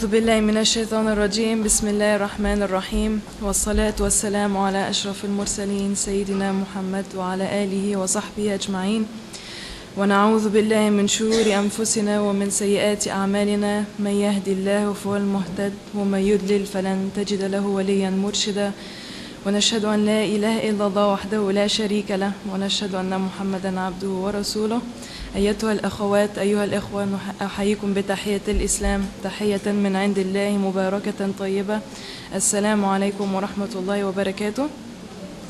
أعوذ بالله من الشيطان الرجيم بسم الله الرحمن الرحيم والصلاة والسلام على أشرف المرسلين سيدنا محمد وعلى آله وصحبه أجمعين ونعوذ بالله من شرور أنفسنا ومن سيئات أعمالنا من يهدي الله فهو المهتد ومن يضلل فلن تجد له وليا مرشدا ونشهد أن لا إله إلا الله وحده لا شريك له ونشهد أن محمدا عبده ورسوله أيتها الأخوات أيها الإخوة أحييكم بتحية الإسلام تحية من عند الله مباركة طيبة السلام عليكم ورحمة الله وبركاته.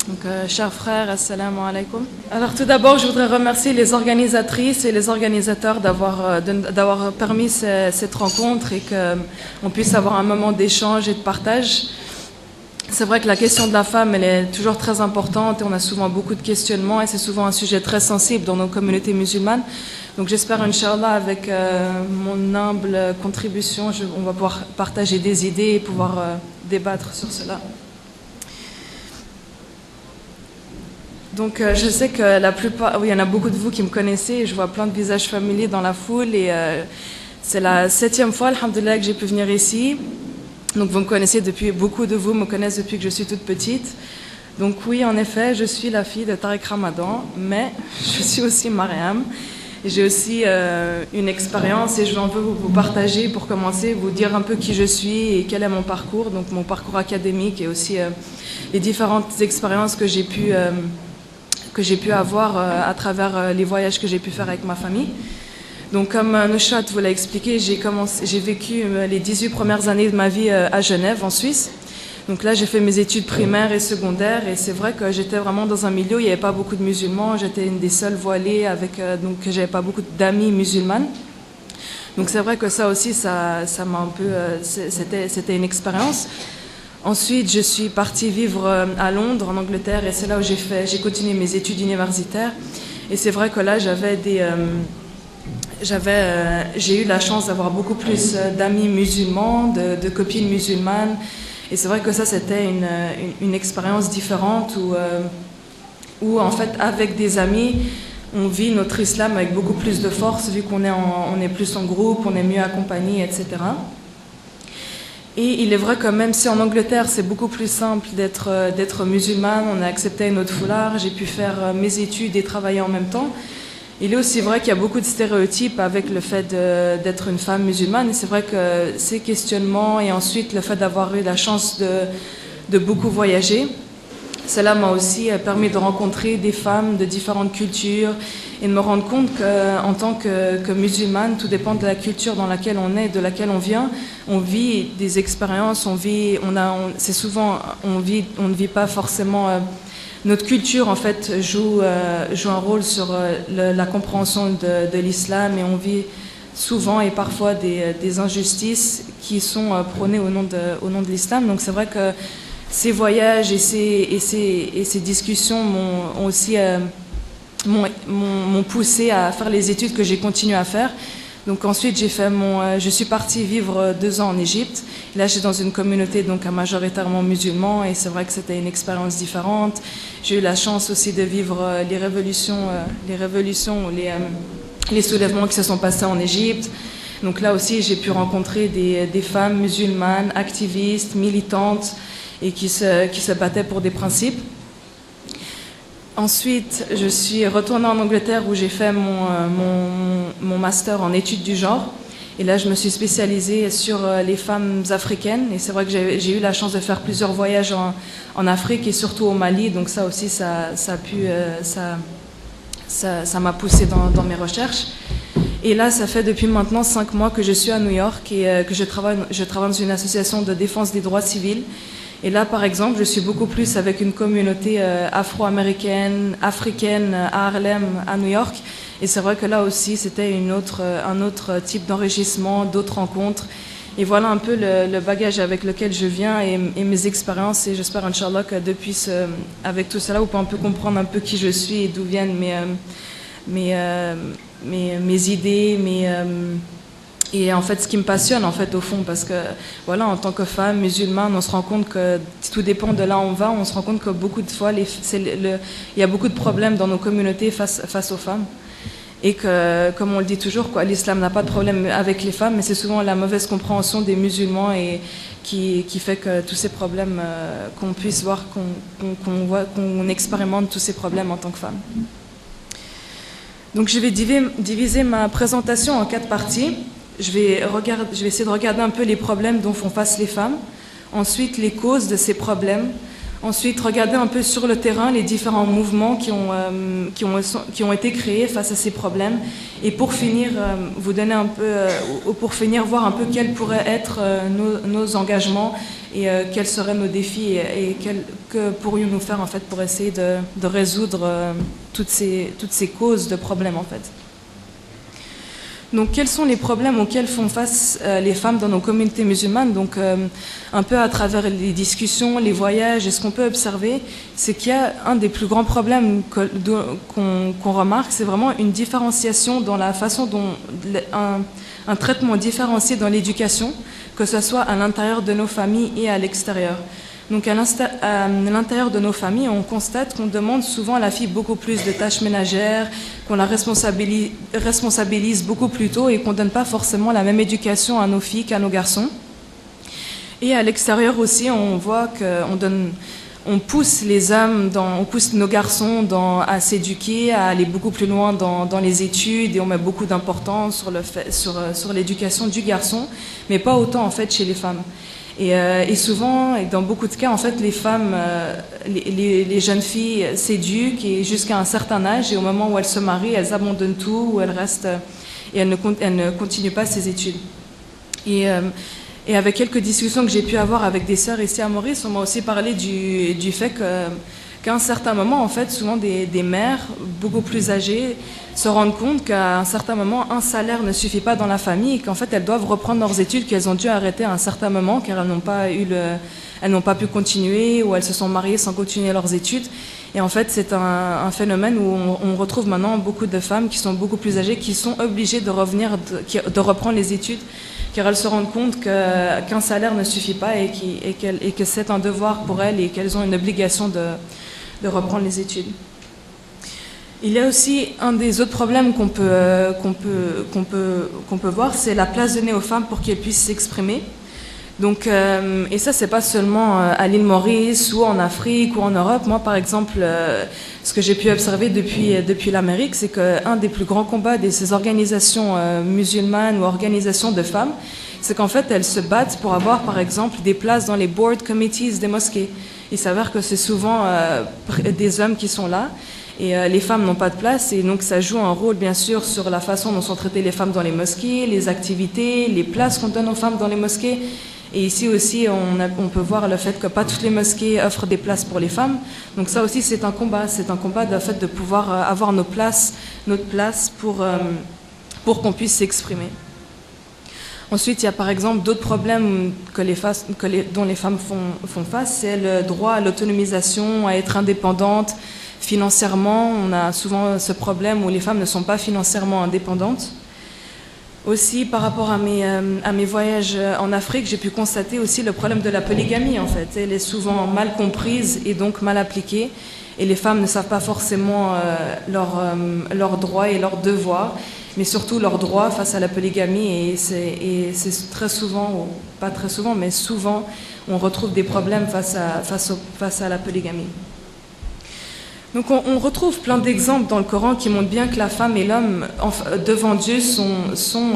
Donc, chers frères, assalamu alaikum. Alors tout d'abord, je voudrais remercier les organisatrices et les organisateurs d'avoir permis cette rencontre et qu'on puisse avoir un moment d'échange et de partage. C'est vrai que la question de la femme, elle est toujours très importante et on a souvent beaucoup de questionnements et c'est souvent un sujet très sensible dans nos communautés musulmanes. Donc j'espère, Inch'Allah, avec mon humble contribution, on va pouvoir partager des idées et pouvoir débattre sur cela. Donc je sais que la plupart, oui, il y en a beaucoup de vous qui me connaissez et je vois plein de visages familiers dans la foule et c'est la 7e fois, alhamdoulilah, que j'ai pu venir ici. Donc vous me connaissez beaucoup de vous me connaissent depuis que je suis toute petite. Donc oui, en effet, je suis la fille de Tariq Ramadan, mais je suis aussi Mariam. J'ai aussi une expérience et je vais un peu vous partager pour commencer, vous dire un peu qui je suis et quel est mon parcours, donc mon parcours académique et aussi les différentes expériences que j'ai pu avoir à travers les voyages que j'ai pu faire avec ma famille. Donc comme Nushat vous l'a expliqué, j'ai vécu les 18 premières années de ma vie à Genève, en Suisse. Donc là, j'ai fait mes études primaires et secondaires et c'est vrai que j'étais vraiment dans un milieu où il n'y avait pas beaucoup de musulmans. J'étais une des seules voilées donc j'avais pas beaucoup d'amis musulmanes. Donc c'est vrai que ça aussi, ça m'a un peu... c'était une expérience. Ensuite, je suis partie vivre à Londres, en Angleterre, et c'est là où j'ai continué mes études universitaires. Et c'est vrai que là, j'ai eu la chance d'avoir beaucoup plus d'amis musulmans, de copines musulmanes. Et c'est vrai que ça, c'était une expérience différente où, en fait, avec des amis, on vit notre islam avec beaucoup plus de force, vu qu'on est plus en groupe, on est mieux accompagné, etc. Et il est vrai que même si en Angleterre, c'est beaucoup plus simple d'être musulmane, on a accepté notre foulard, j'ai pu faire mes études et travailler en même temps. Il est aussi vrai qu'il y a beaucoup de stéréotypes avec le fait d'être une femme musulmane. Et c'est vrai que ces questionnements et ensuite le fait d'avoir eu la chance de beaucoup voyager, cela m'a aussi permis de rencontrer des femmes de différentes cultures et de me rendre compte qu'en tant que musulmane, tout dépend de la culture dans laquelle on est, de laquelle on vient. On vit des expériences, on ne vit pas forcément... Notre culture, en fait, joue un rôle sur la compréhension de l'islam et on vit souvent et parfois des injustices qui sont prônées au nom de l'islam. Donc c'est vrai que ces voyages et ces discussions m'ont aussi m'ont poussé à faire les études que j'ai continué à faire. Donc ensuite, je suis partie vivre 2 ans en Égypte. Là, j'étais dans une communauté donc majoritairement musulmane et c'est vrai que c'était une expérience différente. J'ai eu la chance aussi de vivre les révolutions, les soulèvements qui se sont passés en Égypte. Donc là aussi, j'ai pu rencontrer des femmes musulmanes, activistes, militantes et qui se battaient pour des principes. Ensuite, je suis retournée en Angleterre où j'ai fait mon master en études du genre. Et là, je me suis spécialisée sur les femmes africaines. Et c'est vrai que j'ai eu la chance de faire plusieurs voyages en Afrique et surtout au Mali. Donc ça aussi, ça m'a poussée dans mes recherches. Et là, ça fait depuis maintenant 5 mois que je suis à New York et que je travaille dans une association de défense des droits civils. Et là, par exemple, je suis beaucoup plus avec une communauté afro-américaine, africaine à Harlem, à New York. Et c'est vrai que là aussi, c'était un autre type d'enrichissement, d'autres rencontres. Et voilà un peu le bagage avec lequel je viens et mes expériences. Et j'espère, Inch'Allah, que depuis avec tout cela, vous pouvez un peu comprendre un peu qui je suis et d'où viennent mes idées, et en fait, ce qui me passionne, en fait, au fond, parce que, voilà, en tant que femme musulmane, on se rend compte que tout dépend de là où on va, on se rend compte que beaucoup de fois, il y a beaucoup de problèmes dans nos communautés face aux femmes. et que, comme on le dit toujours, quoi, l'islam n'a pas de problème avec les femmes, mais c'est souvent la mauvaise compréhension des musulmans et qui fait que tous ces problèmes, qu'on puisse voir, qu'on expérimente tous ces problèmes en tant que femme. Donc je vais diviser ma présentation en 4 parties. Je vais essayer de regarder un peu les problèmes dont font face les femmes, ensuite les causes de ces problèmes, ensuite regarder un peu sur le terrain les différents mouvements qui ont été créés face à ces problèmes, et pour finir, vous donner un peu, voir un peu quels pourraient être nos engagements et quels seraient nos défis et que pourrions-nous faire en fait pour essayer de résoudre toutes ces causes de problèmes en fait. Donc, quels sont les problèmes auxquels font face les femmes dans nos communautés musulmanes? Donc, un peu à travers les discussions, les voyages, et ce qu'on peut observer, c'est qu'il y a un des plus grands problèmes qu'on remarque, c'est vraiment une différenciation dans la façon dont un traitement différencié dans l'éducation, que ce soit à l'intérieur de nos familles et à l'extérieur. Donc à l'intérieur de nos familles, on constate qu'on demande souvent à la fille beaucoup plus de tâches ménagères, qu'on la responsabilise beaucoup plus tôt et qu'on ne donne pas forcément la même éducation à nos filles qu'à nos garçons. Et à l'extérieur aussi, on voit qu'on pousse les hommes, on pousse nos garçons à s'éduquer, à aller beaucoup plus loin dans les études, et on met beaucoup d'importance sur l'éducation du garçon, mais pas autant en fait chez les femmes. Et souvent, et dans beaucoup de cas, en fait, les femmes, les jeunes filles s'éduquent et jusqu'à un certain âge, et au moment où elles se marient, elles abandonnent tout, ou elles restent et elles ne continuent pas ces études. Et avec quelques discussions que j'ai pu avoir avec des sœurs ici à Maurice, on m'a aussi parlé du fait qu'à un certain moment, en fait, souvent des mères beaucoup plus âgées se rendent compte qu'à un certain moment, un salaire ne suffit pas dans la famille et qu'en fait, elles doivent reprendre leurs études qu'elles ont dû arrêter à un certain moment car elles n'ont pas pu continuer, ou elles se sont mariées sans continuer leurs études. Et en fait, c'est un phénomène où on retrouve maintenant beaucoup de femmes qui sont beaucoup plus âgées, qui sont obligées de reprendre les études car elles se rendent compte qu'un salaire ne suffit pas et que c'est un devoir pour elles et qu'elles ont une obligation de reprendre les études. Il y a aussi un des autres problèmes qu'on peut voir, c'est la place donnée aux femmes pour qu'elles puissent s'exprimer. Donc, et ça, c'est pas seulement à l'île Maurice ou en Afrique ou en Europe. Moi, par exemple, ce que j'ai pu observer depuis l'Amérique, c'est qu'un des plus grands combats de ces organisations musulmanes ou organisations de femmes, c'est qu'en fait, elles se battent pour avoir, par exemple, des places dans les board committees des mosquées. Il s'avère que c'est souvent des hommes qui sont là. Et les femmes n'ont pas de place, et donc ça joue un rôle bien sûr sur la façon dont sont traitées les femmes dans les mosquées, les activités, les places qu'on donne aux femmes dans les mosquées. Et ici aussi, on peut voir le fait que pas toutes les mosquées offrent des places pour les femmes. Donc ça aussi, c'est un combat de fait de pouvoir avoir notre place pour qu'on puisse s'exprimer. Ensuite, il y a par exemple d'autres problèmes dont les femmes font face, c'est le droit à l'autonomisation, à être indépendante. Financièrement, on a souvent ce problème où les femmes ne sont pas financièrement indépendantes. Aussi, par rapport à mes voyages en Afrique, j'ai pu constater aussi le problème de la polygamie, en fait. Elle est souvent mal comprise et donc mal appliquée. Et les femmes ne savent pas forcément leurs droits et leurs devoirs, mais surtout leurs droits face à la polygamie. Et c'est très souvent, ou pas très souvent, mais souvent, on retrouve des problèmes face à la polygamie. Donc on retrouve plein d'exemples dans le Coran qui montrent bien que la femme et l'homme devant Dieu sont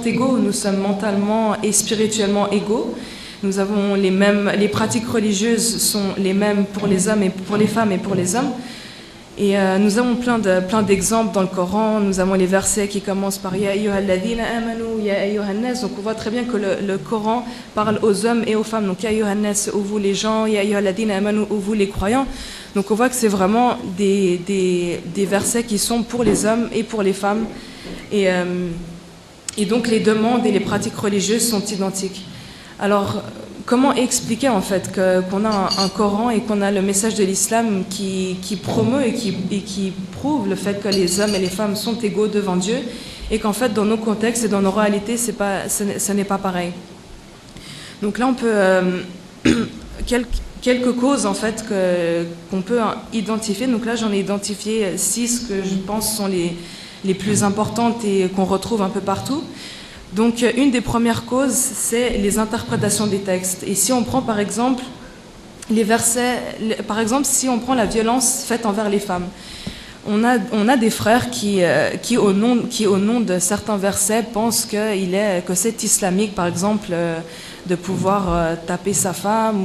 égaux. Nous sommes mentalement et spirituellement égaux. Nous avons les pratiques religieuses sont les mêmes pour les hommes et pour les femmes et pour les hommes. Et nous avons plein d'exemples dans le Coran. Nous avons les versets qui commencent par Ya ayyuhalladhina amanu, ya ayyuhannas. Donc on voit très bien que le Coran parle aux hommes et aux femmes. Donc Ya ayyuhannas, ô vous les gens, Ya ayyuhalladhina amanu, ô vous les croyants. Donc on voit que c'est vraiment des versets qui sont pour les hommes et pour les femmes. Et donc les demandes et les pratiques religieuses sont identiques. Alors comment expliquer en fait qu'on a un Coran et qu'on a le message de l'islam qui promeut et qui prouve le fait que les hommes et les femmes sont égaux devant Dieu, et qu'en fait dans nos contextes et dans nos réalités ce n'est pas pareil. Donc là on peut quelques causes en fait qu'on peut identifier. Donc là j'en ai identifié 6 que je pense sont les plus importantes et qu'on retrouve un peu partout. Donc une des premières causes, c'est les interprétations des textes. Et si on prend par exemple les versets, par exemple si on prend la violence faite envers les femmes, on a des frères qui au nom de certains versets pensent que c'est islamique, par exemple, de pouvoir taper sa femme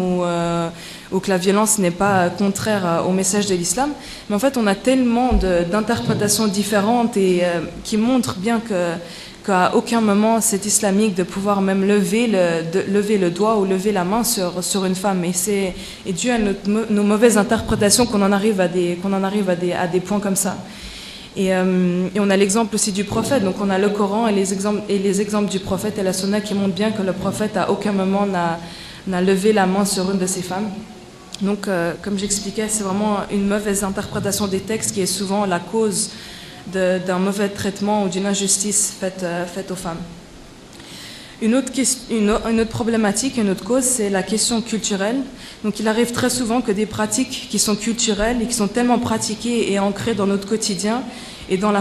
ou que la violence n'est pas contraire au message de l'islam. Mais en fait, on a tellement d'interprétations différentes et qui montrent bien qu'à aucun moment c'est islamique de pouvoir même lever le doigt ou lever la main sur une femme. Et c'est dû à nos mauvaises interprétations qu'on en arrive à des points comme ça. Et on a l'exemple aussi du prophète. Donc on a le Coran et les exemples du prophète et la sunna qui montrent bien que le prophète à aucun moment n'a levé la main sur une de ses femmes. Donc comme j'expliquais, c'est vraiment une mauvaise interprétation des textes qui est souvent la cause d'un mauvais traitement ou d'une injustice faite aux femmes. Une autre problématique, une autre cause, c'est la question culturelle. Donc il arrive très souvent que des pratiques qui sont culturelles et qui sont tellement pratiquées et ancrées dans notre quotidien et dans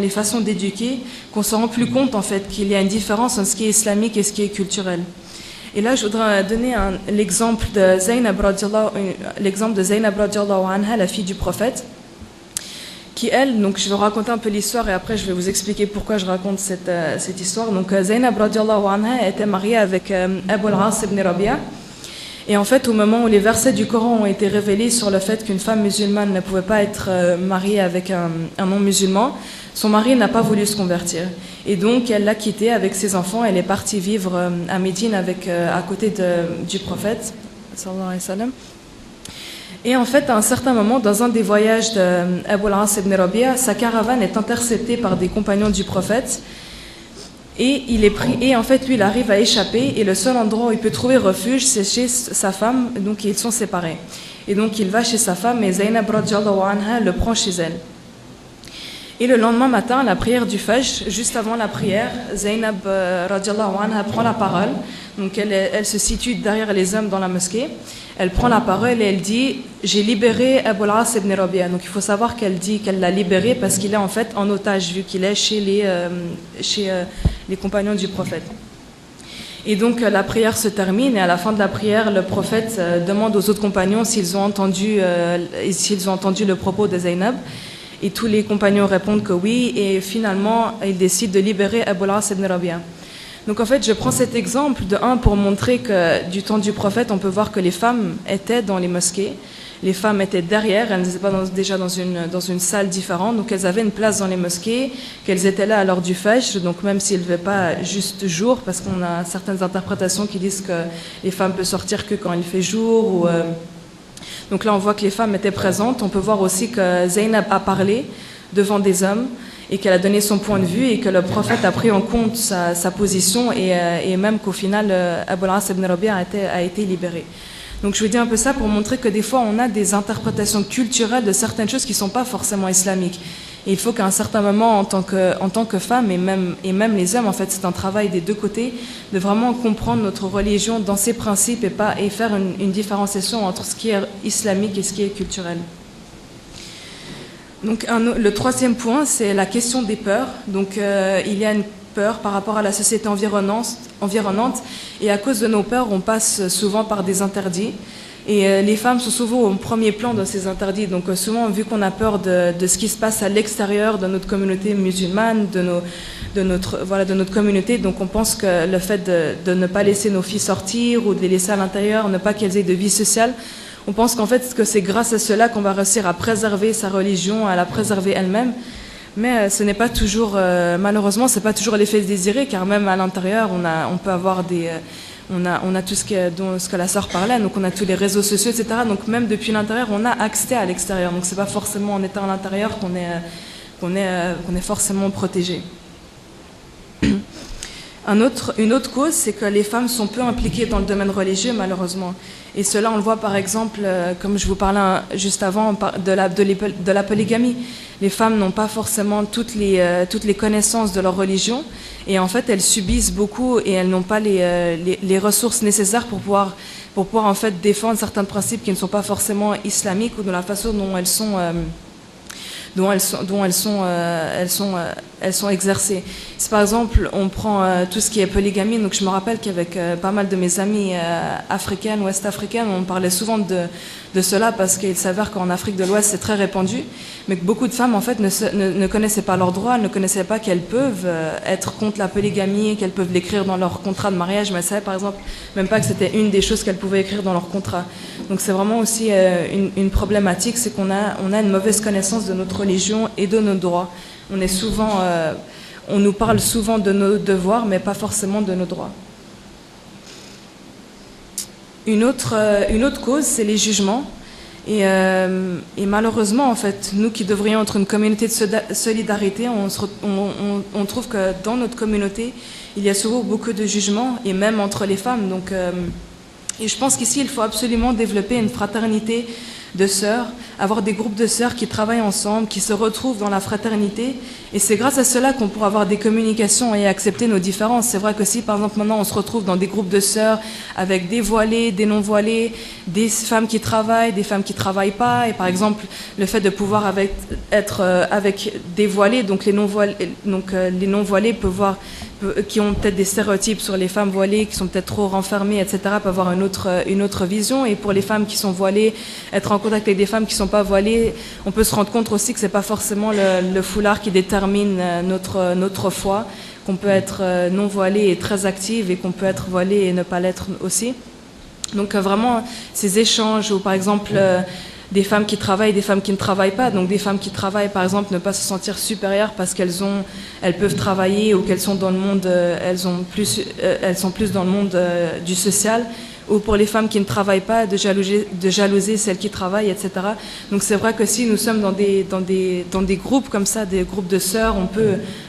les façons d'éduquer qu'on ne se rend plus compte en fait qu'il y a une différence entre ce qui est islamique et ce qui est culturel. Et là, je voudrais donner l'exemple de Zaynab radiallahu anha, la fille du prophète, qui elle, donc je vais raconter un peu l'histoire et après je vais vous expliquer pourquoi je raconte cette histoire. Donc Zaynab radiallahu anha était mariée avec Abu al-As ibn Rabi'a. Et en fait, au moment où les versets du Coran ont été révélés sur le fait qu'une femme musulmane ne pouvait pas être mariée avec un non-musulman, son mari n'a pas voulu se convertir. Et donc, elle l'a quitté avec ses enfants. Elle est partie vivre à Médine à côté du prophète, sallallahu alayhi wa sallam. Et en fait, à un certain moment, dans un des voyages d'Abu al-As ibn Rabi'a, sa caravane est interceptée par des compagnons du prophète. Et il est pris, et en fait, lui, il arrive à échapper. Et le seul endroit où il peut trouver refuge, c'est chez sa femme. Donc, ils sont séparés. Et donc, il va chez sa femme, et Zaynab radiallahu anha le prend chez elle. Et le lendemain matin, la prière du Fajr, juste avant la prière, Zaynab radiallahu anha prend la parole. Donc elle se situe derrière les hommes dans la mosquée. Elle prend la parole et elle dit « J'ai libéré Abu al-As ibn Rabi'a ». Donc il faut savoir qu'elle dit qu'elle l'a libéré parce qu'il est en fait en otage, vu qu'il est chez les compagnons du prophète. Et donc la prière se termine et à la fin de la prière, le prophète demande aux autres compagnons s'ils ont entendu le propos de Zaynab. Et tous les compagnons répondent que oui, et finalement, ils décident de libérer Abu al-As ibn Rabi'a. Donc en fait, je prends cet exemple pour montrer que du temps du prophète, on peut voir que les femmes étaient dans les mosquées, les femmes étaient derrière, elles n'étaient pas déjà dans une salle différente, donc elles avaient une place dans les mosquées, qu'elles étaient là à l'heure du Fajr, donc même s'ils ne levaient pas juste jour, parce qu'on a certaines interprétations qui disent que les femmes peuvent sortir que quand il fait jour, donc là, on voit que les femmes étaient présentes. On peut voir aussi que Zaynab a parlé devant des hommes et qu'elle a donné son point de vue et que le prophète a pris en compte sa position et même qu'au final, Abu al-As ibn Rabi'a a été libéré. Donc je vous dis un peu ça pour montrer que des fois, on a des interprétations culturelles de certaines choses qui ne sont pas forcément islamiques. Et il faut qu'à un certain moment, en tant que femme et même les hommes, en fait, c'est un travail des deux côtés, de vraiment comprendre notre religion dans ses principes et faire une différenciation entre ce qui est islamique et ce qui est culturel. Donc le troisième point, c'est la question des peurs. Donc il y a une peur par rapport à la société environnante et à cause de nos peurs, on passe souvent par des interdits. Et les femmes sont souvent au premier plan dans ces interdits. Donc souvent, vu qu'on a peur de ce qui se passe à l'extérieur de notre communauté musulmane, de notre communauté, donc on pense que le fait de ne pas laisser nos filles sortir ou de les laisser à l'intérieur, ne pas qu'elles aient de vie sociale, on pense qu'en fait que c'est grâce à cela qu'on va réussir à préserver sa religion, à la préserver elle-même. Mais ce n'est pas toujours, malheureusement, c'est pas toujours l'effet désiré, car même à l'intérieur, on peut avoir on a tout ce que la sœur parlait, donc on a tous les réseaux sociaux, etc. Donc même depuis l'intérieur, on a accès à l'extérieur. Donc c'est pas forcément en étant à l'intérieur qu'on est forcément protégé. Une autre cause, c'est que les femmes sont peu impliquées dans le domaine religieux, malheureusement. Et cela, on le voit par exemple, comme je vous parlais juste avant, de la polygamie. Les femmes n'ont pas forcément toutes les connaissances de leur religion. Et en fait, elles subissent beaucoup et elles n'ont pas les ressources nécessaires pour pouvoir en fait défendre certains principes qui ne sont pas forcément islamiques ou de la façon dont elles sont elles sont exercées. Si par exemple on prend tout ce qui est polygamie, donc je me rappelle qu'avec pas mal de mes amies africaines, ouest-africaines, on parlait souvent de cela parce qu'il s'avère qu'en Afrique de l'Ouest c'est très répandu, mais que beaucoup de femmes en fait ne connaissaient pas leurs droits, ne connaissaient pas qu'elles peuvent être contre la polygamie, qu'elles peuvent l'écrire dans leur contrat de mariage, mais elles savaient par exemple même pas que c'était une des choses qu'elles pouvaient écrire dans leur contrat. Donc c'est vraiment aussi une problématique, c'est qu'on a une mauvaise connaissance de notre religion et de nos droits. On nous parle souvent de nos devoirs, mais pas forcément de nos droits. Une autre cause, c'est les jugements. Et malheureusement, en fait, nous qui devrions être une communauté de solidarité, on trouve que dans notre communauté, il y a souvent beaucoup de jugements, et même entre les femmes. Donc, et je pense qu'ici, il faut absolument développer une fraternité de sœurs, avoir des groupes de sœurs qui travaillent ensemble, qui se retrouvent dans la fraternité. Et c'est grâce à cela qu'on pourra avoir des communications et accepter nos différences. C'est vrai que si, par exemple, maintenant, on se retrouve dans des groupes de sœurs avec des voilées, des non-voilées, des femmes qui travaillent, des femmes qui ne travaillent pas. Et par exemple, le fait de pouvoir être avec des voilées, donc les non-voilés peuvent voir qui ont peut-être des stéréotypes sur les femmes voilées, qui sont peut-être trop renfermées, etc., peuvent avoir une autre vision. Et pour les femmes qui sont voilées, être en contact avec des femmes qui ne sont pas voilées, on peut se rendre compte aussi que ce n'est pas forcément le foulard qui détermine notre foi, qu'on peut être non voilée et très active, et qu'on peut être voilée et ne pas l'être aussi. Donc vraiment, ces échanges où, par exemple, des femmes qui travaillent, des femmes qui ne travaillent pas. Donc des femmes qui travaillent, par exemple, ne pas se sentir supérieures parce qu'elles peuvent travailler, ou qu'elles sont dans le monde, elles sont plus dans le monde du social. Ou pour les femmes qui ne travaillent pas, de jalouser celles qui travaillent, etc. Donc c'est vrai que si nous sommes dans des groupes comme ça, des groupes de sœurs,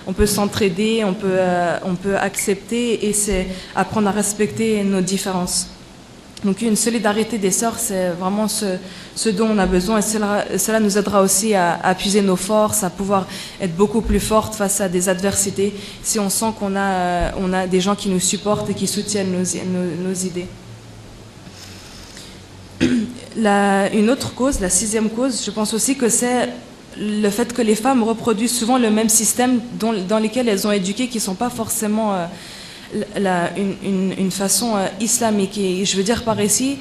on peut s'entraider, on peut accepter, et c'est apprendre à respecter nos différences. Donc une solidarité des sœurs, c'est vraiment ce dont on a besoin, et cela nous aidera aussi à puiser nos forces, à pouvoir être beaucoup plus fortes face à des adversités, si on sent qu'on a des gens qui nous supportent et qui soutiennent nos idées. Une autre cause, la 6e cause, je pense aussi que c'est le fait que les femmes reproduisent souvent le même système dans lequel elles ont éduqué, qui ne sont pas forcément une façon islamique. Et je veux dire par ici,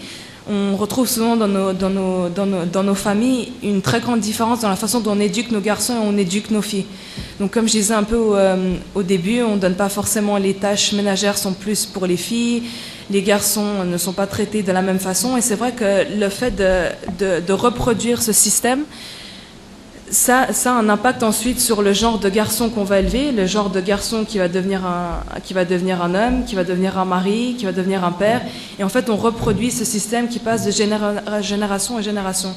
on retrouve souvent dans nos familles une très grande différence dans la façon dont on éduque nos garçons et on éduque nos filles. Donc comme je disais un peu au début, on ne donne pas forcément, les tâches ménagères sont plus pour les filles, les garçons ne sont pas traités de la même façon, et c'est vrai que le fait de reproduire ce système, ça a un impact ensuite sur le genre de garçon qu'on va élever, le genre de garçon qui va devenir un homme, qui va devenir un mari, qui va devenir un père. Et en fait, on reproduit ce système qui passe de génération en génération.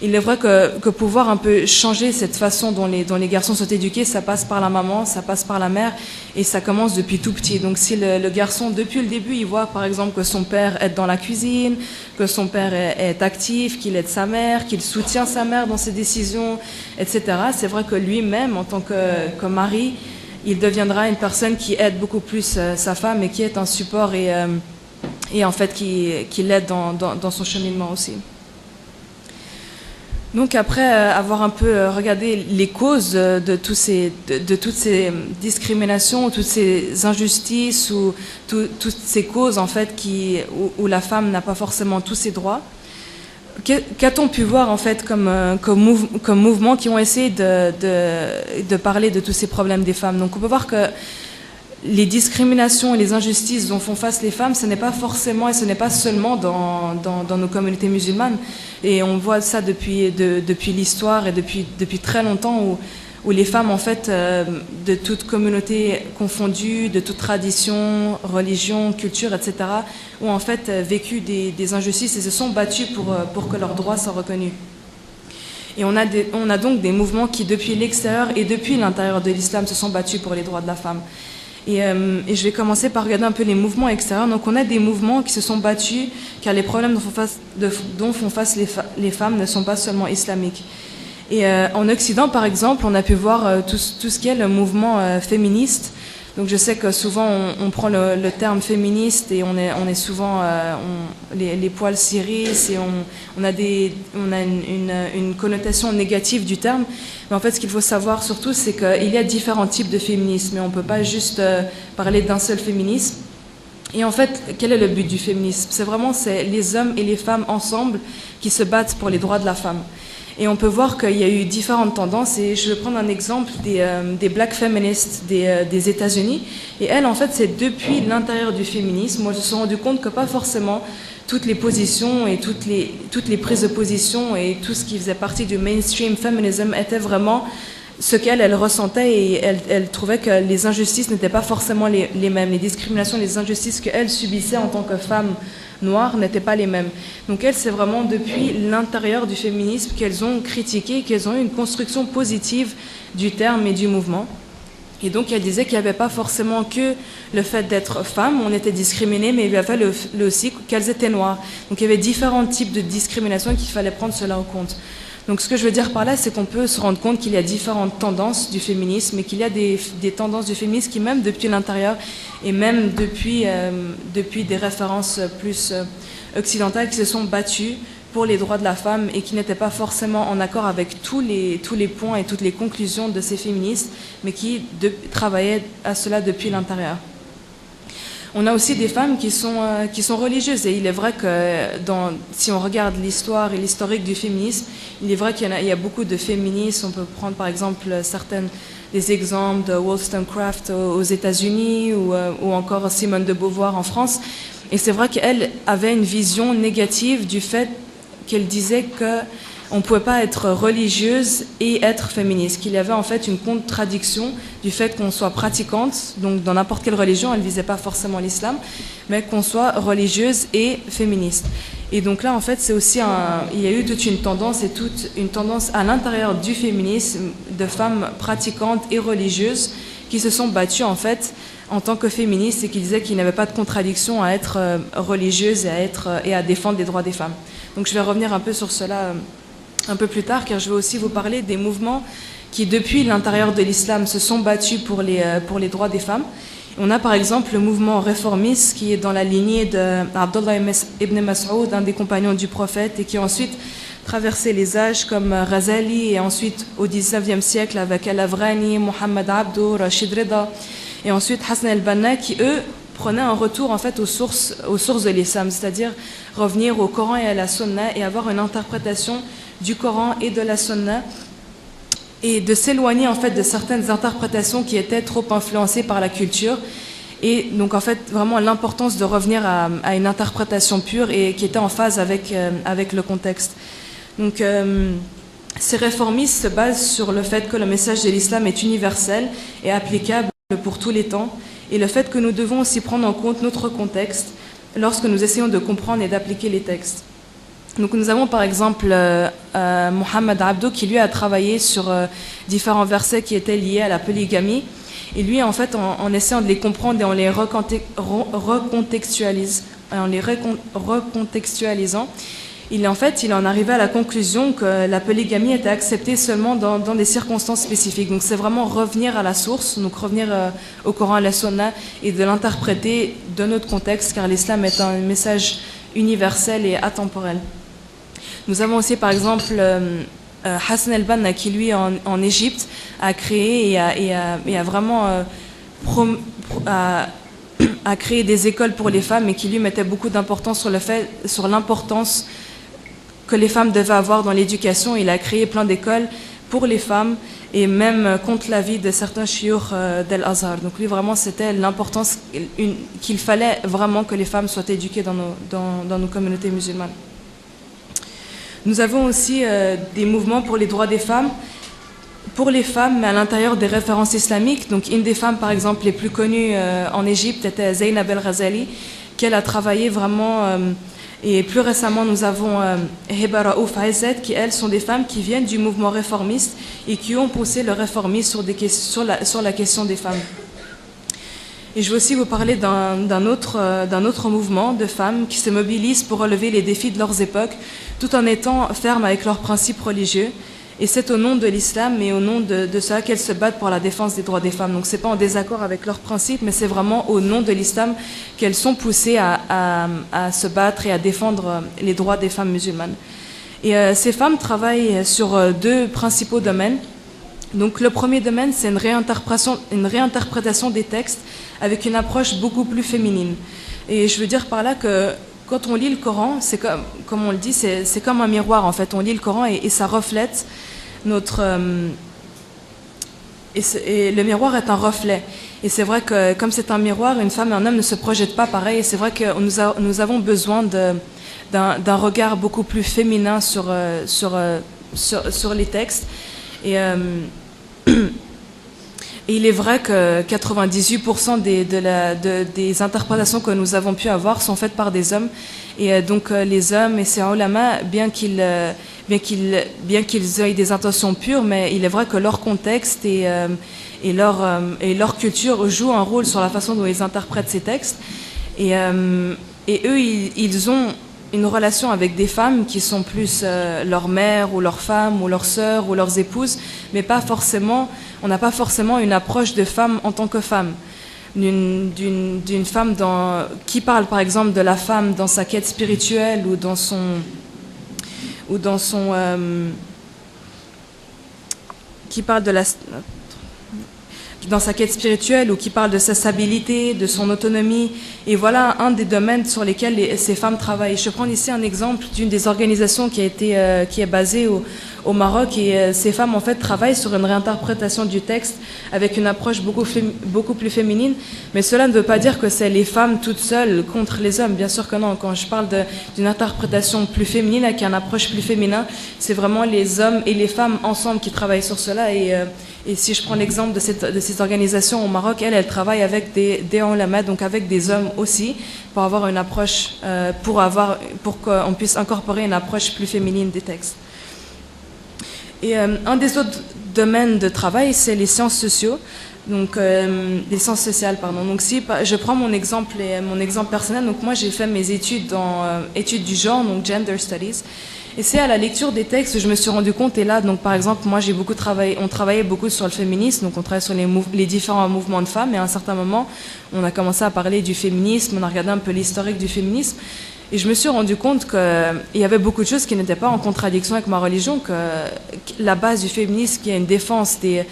Il est vrai que pouvoir un peu changer cette façon dont les garçons sont éduqués, ça passe par la maman, ça passe par la mère, et ça commence depuis tout petit. Donc si le garçon, depuis le début, il voit par exemple que son père aide dans la cuisine, que son père est actif, qu'il aide sa mère, qu'il soutient sa mère dans ses décisions, etc., c'est vrai que lui-même, en tant que mari, il deviendra une personne qui aide beaucoup plus sa femme, et qui est un support, et en fait qui l'aide dans son cheminement aussi. Donc après avoir un peu regardé les causes de toutes ces discriminations, toutes ces injustices, ou toutes ces causes en fait où la femme n'a pas forcément tous ses droits, qu'a-t-on pu voir en fait comme mouvements qui ont essayé de parler de tous ces problèmes des femmes? Donc on peut voir que les discriminations et les injustices dont font face les femmes, ce n'est pas forcément et ce n'est pas seulement dans nos communautés musulmanes. Et on voit ça depuis l'histoire et depuis très longtemps, où les femmes, en fait, de toute communauté confondue, de toute tradition, religion, culture, etc., ont en fait vécu des injustices et se sont battues pour que leurs droits soient reconnus. Et on a donc des mouvements qui, depuis l'extérieur et depuis l'intérieur de l'islam, se sont battus pour les droits de la femme. Et je vais commencer par regarder un peu les mouvements extérieurs. Donc on a des mouvements qui se sont battus car les problèmes dont font face les femmes ne sont pas seulement islamiques. Et en Occident, par exemple, on a pu voir tout ce qui est le mouvement féministe. Donc je sais que souvent on prend le terme féministe et on est souvent les poils s'irrissent et on a une connotation négative du terme. Mais en fait, ce qu'il faut savoir surtout, c'est qu'il y a différents types de féminisme et on ne peut pas juste parler d'un seul féminisme. Et en fait, quel est le but du féminisme? C'est les hommes et les femmes ensemble qui se battent pour les droits de la femme. Et on peut voir qu'il y a eu différentes tendances. Et je vais prendre un exemple des black feminists des États-Unis. Et elles, en fait, c'est depuis l'intérieur du féminisme. Moi, je me suis rendu compte que pas forcément toutes les positions et toutes les prises de position et tout ce qui faisait partie du mainstream feminism était vraiment ce qu'elle ressentait, et elle trouvait que les injustices n'étaient pas forcément les mêmes. Les discriminations, les injustices qu'elle subissait en tant que femme noire n'étaient pas les mêmes. Donc elles, c'est vraiment depuis l'intérieur du féminisme qu'elles ont critiqué, qu'elles ont eu une construction positive du terme et du mouvement. Et donc elle disait qu'il n'y avait pas forcément que le fait d'être femme, on était discriminé, mais il y avait aussi qu'elles étaient noires. Donc il y avait différents types de discrimination qu'il fallait prendre cela en compte. Donc ce que je veux dire par là, c'est qu'on peut se rendre compte qu'il y a différentes tendances du féminisme et qu'il y a des tendances du féminisme qui, même depuis l'intérieur et même depuis des références plus occidentales, qui se sont battues pour les droits de la femme et qui n'étaient pas forcément en accord avec tous les points et toutes les conclusions de ces féministes, mais qui travaillaient à cela depuis l'intérieur. On a aussi des femmes qui sont religieuses, et il est vrai que si on regarde l'histoire et l'historique du féminisme, il est vrai qu'il y a beaucoup de féministes. On peut prendre par exemple des exemples de Wollstonecraft aux États-Unis ou encore Simone de Beauvoir en France. Et c'est vrai qu'elle avait une vision négative du fait qu'elle disait qu'on ne pouvait pas être religieuse et être féministe, qu'il y avait en fait une contradiction du fait qu'on soit pratiquante, donc dans n'importe quelle religion, elle ne visait pas forcément l'islam, mais qu'on soit religieuse et féministe. Et donc là, en fait, c'est aussi il y a eu toute une tendance à l'intérieur du féminisme de femmes pratiquantes et religieuses qui se sont battues en fait en tant que féministes et qui disaient qu'il n'y avait pas de contradiction à être religieuse et à défendre les droits des femmes. Donc je vais revenir un peu sur cela un peu plus tard, car je vais aussi vous parler des mouvements qui, depuis l'intérieur de l'islam, se sont battus pour les droits des femmes. On a par exemple le mouvement réformiste qui est dans la lignée d'Abdullah ibn Mas'ud, un des compagnons du prophète, et qui a ensuite traversé les âges comme Ghazali, et ensuite au XIXe siècle avec Al-Avrani, Muhammad Abdo, Rashid Rida, et ensuite Hassan al-Banna, qui eux prenaient un retour en fait aux sources de l'islam, c'est-à-dire revenir au Coran et à la Sunna et avoir une interprétation du Coran et de la Sunna, et de s'éloigner en fait de certaines interprétations qui étaient trop influencées par la culture. Et donc en fait vraiment l'importance de revenir à une interprétation pure et qui était en phase avec le contexte. Donc ces réformistes se basent sur le fait que le message de l'islam est universel et applicable pour tous les temps, et le fait que nous devons aussi prendre en compte notre contexte lorsque nous essayons de comprendre et d'appliquer les textes. Donc nous avons par exemple Muhammad Abdo qui lui a travaillé sur différents versets qui étaient liés à la polygamie, et lui en fait en essayant de les comprendre et en les recontextualisant, il en arrivait à la conclusion que la polygamie était acceptée seulement dans des circonstances spécifiques. Donc c'est vraiment revenir à la source, donc revenir au Coran, à la Sunna, et de l'interpréter de notre contexte, car l'islam est un message universel et atemporel. Nous avons aussi par exemple Hassan al-Banna qui lui en Égypte a créé et a vraiment a créé des écoles pour les femmes, et qui lui mettait beaucoup d'importance sur l'importance que les femmes devaient avoir dans l'éducation. Il a créé plein d'écoles pour les femmes, et même contre l'avis de certains chiours d'Al-Azhar. Donc lui vraiment c'était l'importance qu'il fallait vraiment que les femmes soient éduquées dans nos communautés musulmanes. Nous avons aussi des mouvements pour les droits des femmes, pour les femmes, mais à l'intérieur des références islamiques. Donc une des femmes par exemple les plus connues en Égypte était Zainab el-Ghazali, qu'elle a travaillé vraiment, et plus récemment nous avons Hiba Raouf Aizet, qui elles sont des femmes qui viennent du mouvement réformiste et qui ont poussé le réformisme sur la question des femmes. Et je veux aussi vous parler d'un autre mouvement de femmes qui se mobilisent pour relever les défis de leurs époques, tout en étant fermes avec leurs principes religieux. Et c'est au nom de l'islam et au nom de cela qu'elles se battent pour la défense des droits des femmes. Donc c'est pas en désaccord avec leurs principes, mais c'est vraiment au nom de l'islam qu'elles sont poussées à se battre et à défendre les droits des femmes musulmanes. Et ces femmes travaillent sur deux principaux domaines. Donc le premier domaine, c'est une réinterprétation des textes avec une approche beaucoup plus féminine. Et je veux dire par là que quand on lit le Coran, c'est comme on le dit, c'est comme un miroir en fait. On lit le Coran et ça reflète notre... et le miroir est un reflet. Et c'est vrai que comme c'est un miroir, une femme et un homme ne se projettent pas pareil. Et c'est vrai que nous avons besoin d'un regard beaucoup plus féminin sur les textes. Et il est vrai que 98% des interprétations que nous avons pu avoir sont faites par des hommes. Et donc les hommes et ces ulama, bien qu'ils aient des intentions pures, mais il est vrai que leur contexte et leur culture jouent un rôle sur la façon dont ils interprètent ces textes. Et eux, ils ont une relation avec des femmes qui sont plus leur mère ou leur femme ou leur sœur ou leurs épouses, mais pas forcément, on n'a pas forcément une approche de femme en tant que femme. D'une femme qui parle par exemple de la femme dans sa quête spirituelle ou dans qui parle dans sa quête spirituelle ou qui parle de sa stabilité, de son autonomie. Et voilà un des domaines sur lesquels ces femmes travaillent. Je prends ici un exemple d'une des organisations qui est basée au Maroc, et ces femmes en fait travaillent sur une réinterprétation du texte avec une approche beaucoup plus féminine. Mais cela ne veut pas dire que c'est les femmes toutes seules contre les hommes. Bien sûr que non. Quand je parle d'une interprétation plus féminine avec une approche plus féminin, c'est vraiment les hommes et les femmes ensemble qui travaillent sur cela. Et si je prends l'exemple de ces organisations au Maroc, elles travaillent avec des ulama, donc avec des hommes aussi, pour avoir une approche, pour qu'on puisse incorporer une approche plus féminine des textes. Et un des autres domaines de travail, c'est les sciences sociaux, donc les sciences sociales, pardon. Donc si je prends mon exemple personnel, donc moi j'ai fait mes études dans études du genre, donc gender studies. Et c'est à la lecture des textes que je me suis rendu compte. Et là, donc par exemple, moi j'ai beaucoup travaillé, on travaillait beaucoup sur le féminisme, donc on travaillait sur les différents mouvements de femmes. Et à un certain moment, on a commencé à parler du féminisme, on a regardé un peu l'historique du féminisme. Et je me suis rendu compte qu'il y avait beaucoup de choses qui n'étaient pas en contradiction avec ma religion, que la base du féminisme, qui est une défense des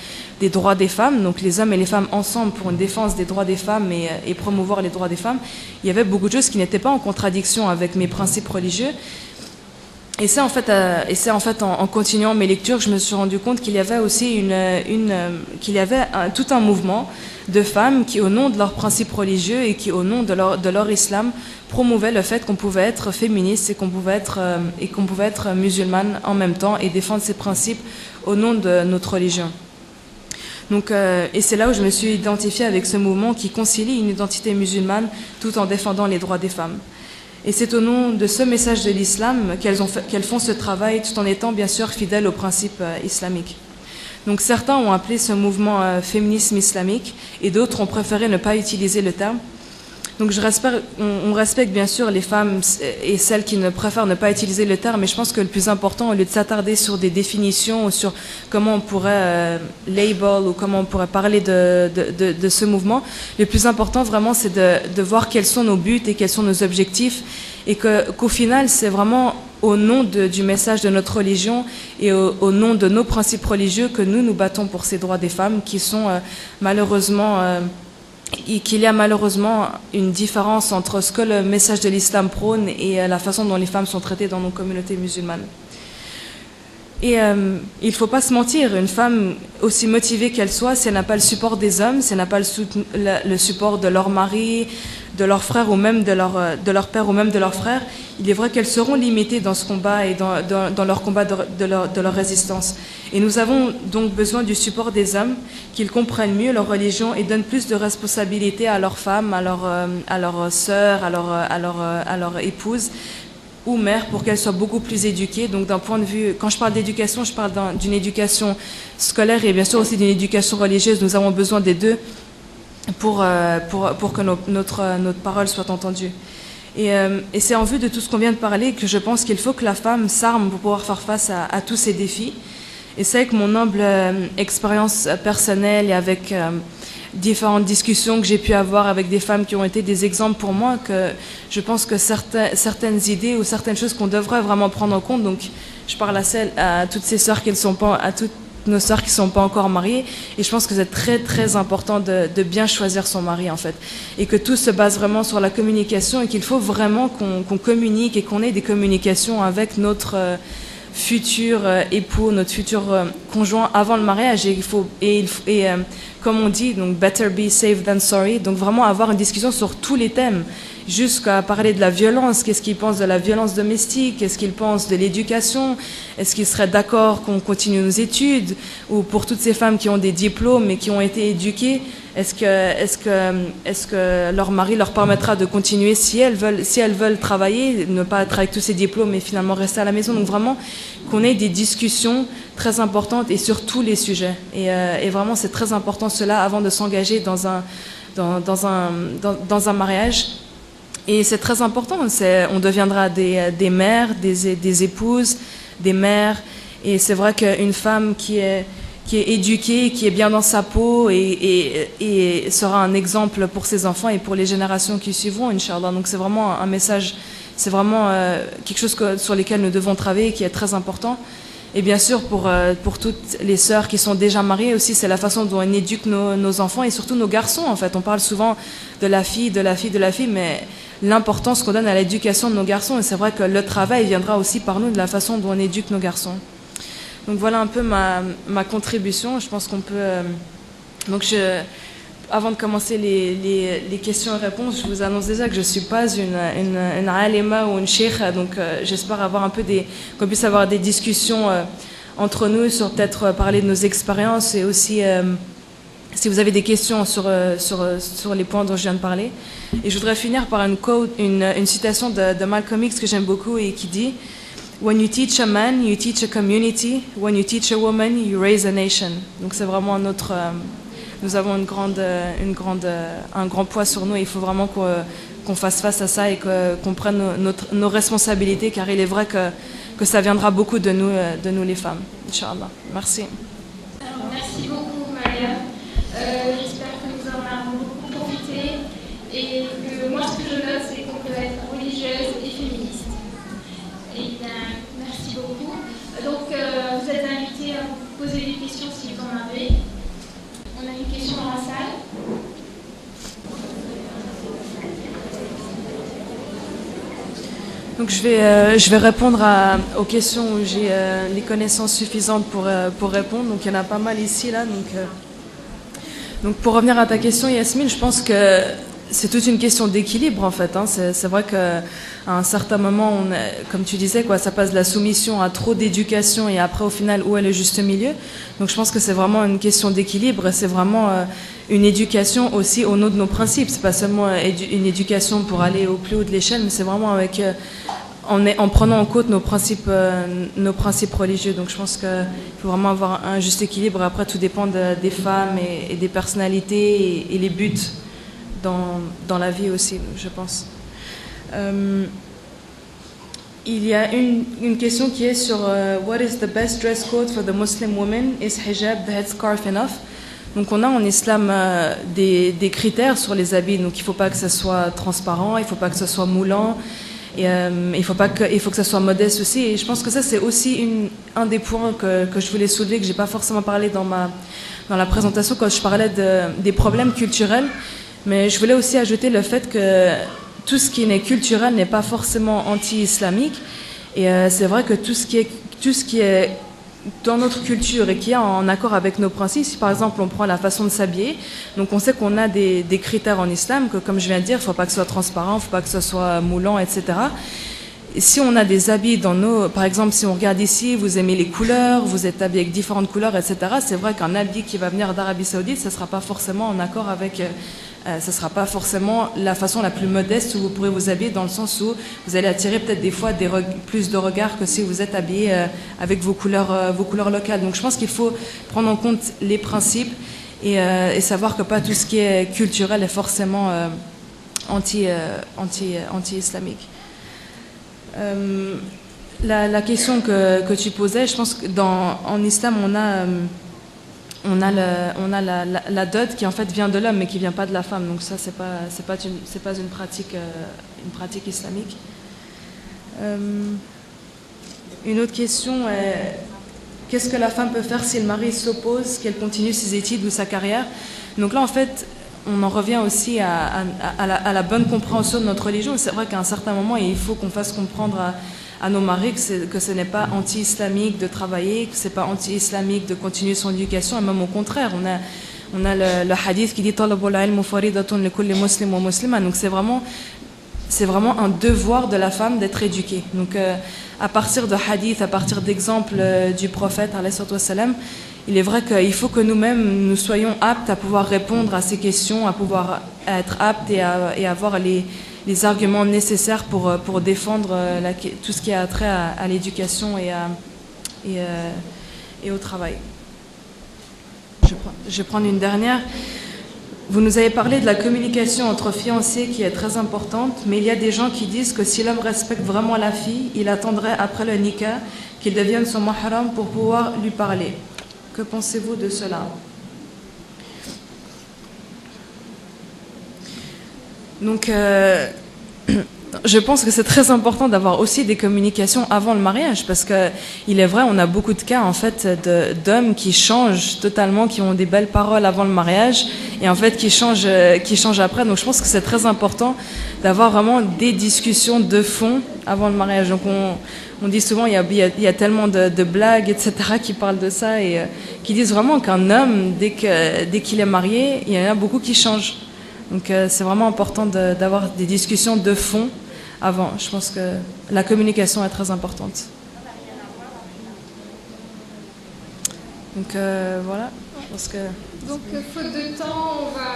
droits des femmes, donc les hommes et les femmes ensemble pour une défense des droits des femmes et promouvoir les droits des femmes, il y avait beaucoup de choses qui n'étaient pas en contradiction avec mes principes religieux. Et c'est en fait, en continuant mes lectures, je me suis rendu compte qu'il y avait aussi tout un mouvement de femmes qui, au nom de leurs principes religieux et qui, au nom de leur islam, promouvaient le fait qu'on pouvait être féministe et qu'on pouvait être musulmane en même temps et défendre ces principes au nom de notre religion. Donc, et c'est là où je me suis identifiée avec ce mouvement qui concilie une identité musulmane tout en défendant les droits des femmes. Et c'est au nom de ce message de l'islam qu'elles font ce travail tout en étant bien sûr fidèles aux principes islamiques. Donc certains ont appelé ce mouvement féminisme islamique et d'autres ont préféré ne pas utiliser le terme. Donc on respecte bien sûr les femmes et celles qui préfèrent ne pas utiliser le terme, mais je pense que le plus important, au lieu de s'attarder sur des définitions ou sur comment on pourrait label ou comment on pourrait parler de ce mouvement, le plus important vraiment c'est de voir quels sont nos buts et quels sont nos objectifs, et qu'au final c'est vraiment au nom du message de notre religion et au nom de nos principes religieux que nous nous battons pour ces droits des femmes qui sont malheureusement... et qu'il y a malheureusement une différence entre ce que le message de l'islam prône et la façon dont les femmes sont traitées dans nos communautés musulmanes. Et il ne faut pas se mentir, une femme, aussi motivée qu'elle soit, si elle n'a pas le support des hommes, si elle n'a pas le support de leur mari, de leurs frères ou même de leur père ou même de leurs frères, il est vrai qu'elles seront limitées dans ce combat et dans leur combat de leur résistance. Et nous avons donc besoin du support des hommes, qu'ils comprennent mieux leur religion et donnent plus de responsabilités à leurs femmes, à leurs sœurs, à leurs épouses ou mères, pour qu'elles soient beaucoup plus éduquées. Donc d'un point de vue, quand je parle d'éducation, je parle d'une éducation scolaire et bien sûr aussi d'une éducation religieuse. Nous avons besoin des deux pour que notre parole soit entendue. Et c'est en vue de tout ce qu'on vient de parler que je pense qu'il faut que la femme s'arme pour pouvoir faire face à tous ces défis. Et c'est avec mon humble expérience personnelle et avec différentes discussions que j'ai pu avoir avec des femmes qui ont été des exemples pour moi, que je pense que certaines idées ou certaines choses qu'on devrait vraiment prendre en compte, donc je parle à toutes ces sœurs qui ne sont pas, à toutes nos sœurs qui ne sont pas encore mariées, et je pense que c'est très très important de bien choisir son mari en fait, et que tout se base vraiment sur la communication, et qu'il faut vraiment qu'on communique et qu'on ait des communications avec notre futur époux, notre futur conjoint avant le mariage, et comme on dit, donc better be safe than sorry, donc vraiment avoir une discussion sur tous les thèmes, jusqu'à parler de la violence, qu'est-ce qu'il pense de la violence domestique, qu'est-ce qu'il pense de l'éducation, est-ce qu'il serait d'accord qu'on continue nos études, ou pour toutes ces femmes qui ont des diplômes et qui ont été éduquées, est-ce que leur mari leur permettra de continuer si elles veulent travailler, ne pas être avec tous ces diplômes et finalement rester à la maison. Donc vraiment qu'on ait des discussions très importantes et sur tous les sujets. Et vraiment c'est très important cela avant de s'engager dans un mariage. Et c'est très important, on deviendra des mères, des épouses, des mères. Et c'est vrai qu'une femme qui est éduquée, qui est bien dans sa peau et sera un exemple pour ses enfants et pour les générations qui suivront, Inch'Allah. Donc c'est vraiment un message, c'est vraiment quelque chose sur lequel nous devons travailler, qui est très important. Et bien sûr, pour toutes les sœurs qui sont déjà mariées aussi, c'est la façon dont on éduque nos enfants et surtout nos garçons. En fait, on parle souvent de la fille, mais l'importance qu'on donne à l'éducation de nos garçons. Et c'est vrai que le travail viendra aussi par nous, de la façon dont on éduque nos garçons. Donc voilà un peu ma contribution. Je pense qu'on peut... Avant de commencer les questions et réponses, je vous annonce déjà que je ne suis pas une alima ou une sheikha, donc j'espère qu'on puisse avoir des discussions entre nous sur peut-être parler de nos expériences et aussi si vous avez des questions sur les points dont je viens de parler. Et je voudrais finir par une citation de Malcolm X que j'aime beaucoup et qui dit « When you teach a man, you teach a community. When you teach a woman, you raise a nation. » Donc c'est vraiment notre... nous avons un grand poids sur nous et il faut vraiment qu'on fasse face à ça et qu'on prenne nos responsabilités, car il est vrai que ça viendra beaucoup de nous les femmes. Inch'Allah. Merci. Alors, merci beaucoup, Maria. J'espère que nous en avons beaucoup profité et que moi, ce que je note, c'est qu'on peut être religieuse et féministe. Et merci beaucoup. Donc, vous êtes invités à vous poser des questions si vous en avez. On a une question dans la salle. Donc je vais répondre aux questions où j'ai les connaissances suffisantes pour répondre. Donc il y en a pas mal ici là. Donc pour revenir à ta question, Yasmine, je pense que c'est toute une question d'équilibre en fait. C'est vrai qu'à un certain moment, comme tu disais, ça passe de la soumission à trop d'éducation et après au final où est le juste milieu. Donc je pense que c'est vraiment une question d'équilibre. C'est vraiment une éducation aussi au nom de nos principes. C'est pas seulement une éducation pour aller au plus haut de l'échelle, mais c'est vraiment en prenant en compte nos principes religieux. Donc je pense qu'il faut vraiment avoir un juste équilibre. Après tout dépend des femmes et des personnalités et les buts dans la vie aussi, je pense. Il y a une question qui est sur What is the best dress code for the Muslim woman? Is hijab the headscarf enough? Donc on a en islam des critères sur les habits. Donc il ne faut pas que ça soit transparent, il ne faut pas que ça soit moulant, et il faut que ça soit modeste aussi. Et je pense que ça c'est aussi un des points que je voulais soulever, que j'ai pas forcément parlé dans la présentation quand je parlais des problèmes culturels. Mais je voulais aussi ajouter le fait que tout ce qui n'est culturel n'est pas forcément anti-islamique. Et c'est vrai que tout ce qui est dans notre culture et qui est en accord avec nos principes, si par exemple on prend la façon de s'habiller, donc on sait qu'on a des critères en islam, que comme je viens de dire, il ne faut pas que ce soit transparent, il ne faut pas que ce soit moulant, etc. Et si on a des habits par exemple, si on regarde ici, vous aimez les couleurs, vous êtes habillé avec différentes couleurs, etc. C'est vrai qu'un habit qui va venir d'Arabie Saoudite, ça ne sera pas forcément en accord avec... ce ne sera pas forcément la façon la plus modeste où vous pourrez vous habiller, dans le sens où vous allez attirer peut-être des fois plus de regards que si vous êtes habillé avec vos couleurs locales. Donc je pense qu'il faut prendre en compte les principes et savoir que pas tout ce qui est culturel est forcément anti-islamique. La question que tu posais, je pense qu'en islam, on a la dot qui en fait vient de l'homme mais qui vient pas de la femme. Donc ça, c'est pas une pratique islamique. Une autre question est qu'est-ce que la femme peut faire si le mari s'oppose, qu'elle continue ses études ou sa carrière? Donc là, en fait, on en revient aussi à la bonne compréhension de notre religion. C'est vrai qu'à un certain moment, il faut qu'on fasse comprendre à nos maris que ce n'est pas anti-islamique de travailler, que ce n'est pas anti-islamique de continuer son éducation, et même au contraire, on a le hadith qui dit talabul ilm faridatun li kulli muslim wa muslima. Donc c'est vraiment un devoir de la femme d'être éduquée. Donc à partir de hadith, à partir d'exemples du prophète alayhi salam, il est vrai qu'il faut que nous-mêmes nous soyons aptes à pouvoir répondre à ces questions, à pouvoir être aptes et avoir les arguments nécessaires pour défendre tout ce qui a trait à l'éducation et au travail. Je vais prendre une dernière. Vous nous avez parlé de la communication entre fiancés qui est très importante, mais il y a des gens qui disent que si l'homme respecte vraiment la fille, il attendrait après le nikah qu'il devienne son mahram pour pouvoir lui parler. Que pensez-vous de cela? Donc, je pense que c'est très important d'avoir aussi des communications avant le mariage, parce que il est vrai, on a beaucoup de cas en fait d'hommes qui changent totalement, qui ont des belles paroles avant le mariage et en fait qui changent après. Donc je pense que c'est très important d'avoir vraiment des discussions de fond avant le mariage. Donc on dit souvent il y a tellement de blagues etc. qui parlent de ça et qui disent vraiment qu'un homme dès qu'il est marié, il y en a beaucoup qui changent. Donc c'est vraiment important d'avoir des discussions de fond avant. Je pense que la communication est très importante. Donc voilà, je pense que... Donc faute de temps, on va